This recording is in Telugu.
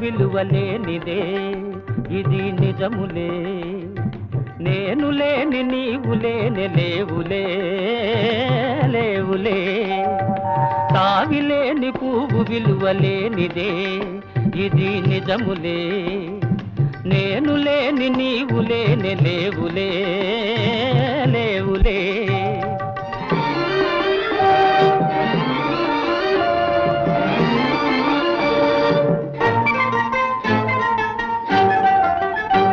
విలువలేనిదే ఇది నిజములే నేను లేని నీవు లేని లేవులే లేవులే తావిలేని పువ్వు విలువలేనిదే ఇది నిజములే నేను లేని నీవు లేని లేవులే లేవులే